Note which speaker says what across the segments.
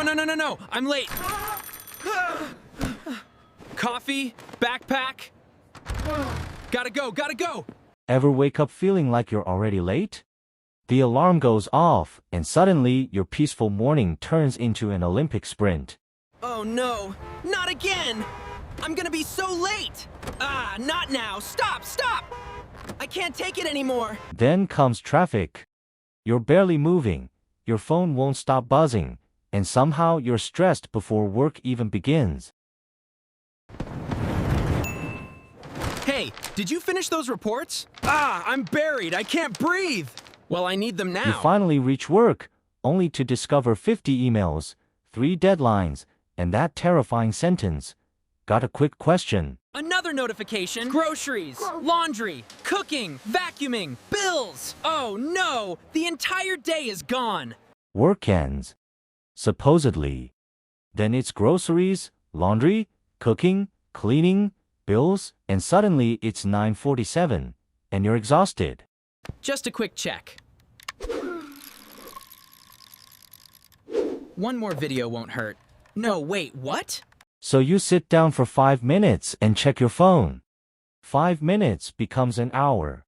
Speaker 1: No, I'm late. Coffee, backpack. Gotta go.
Speaker 2: Ever wake up feeling like you're already late? The alarm goes off, and suddenly your peaceful morning turns into an Olympic sprint.
Speaker 1: Oh no, not again! I'm gonna be so late! Not now! Stop! I can't take it anymore!
Speaker 2: Then comes traffic. You're barely moving, your phone won't stop buzzing, and somehow you're stressed before work even begins.
Speaker 1: Hey, did you finish those reports? I'm buried! I can't breathe! Well, I need them now.
Speaker 2: You finally reach work, only to discover 50 emails, 3 deadlines, and that terrifying sentence. Got a quick question.
Speaker 1: Another notification. Groceries, laundry, cooking, vacuuming, bills. Oh no, the entire day is gone.
Speaker 2: Work ends. Supposedly. Then it's groceries, laundry, cooking, cleaning, bills, and suddenly it's 9:47, and you're exhausted.
Speaker 1: Just a quick check. One more video won't hurt. No, wait, what?
Speaker 2: So you sit down for 5 minutes and check your phone. 5 minutes becomes an hour.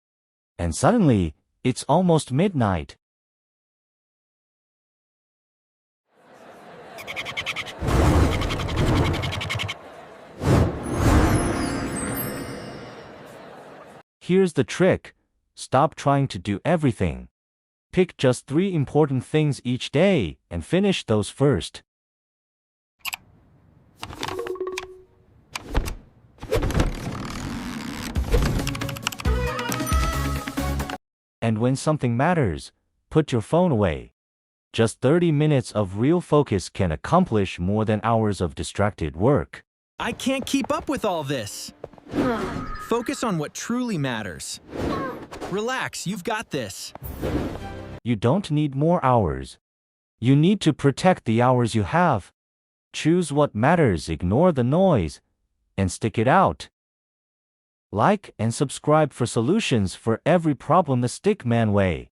Speaker 2: And suddenly, it's almost midnight. Here's the trick. Stop trying to do everything. Pick just 3 important things each day and finish those first. And when something matters, put your phone away. Just 30 minutes of real focus can accomplish more than hours of distracted work.
Speaker 1: I can't keep up with all this. Focus on what truly matters. Relax, you've got this.
Speaker 2: You don't need more hours. You need to protect the hours you have. Choose what matters, ignore the noise, and stick it out. Like and subscribe for solutions for every problem the Stickman way.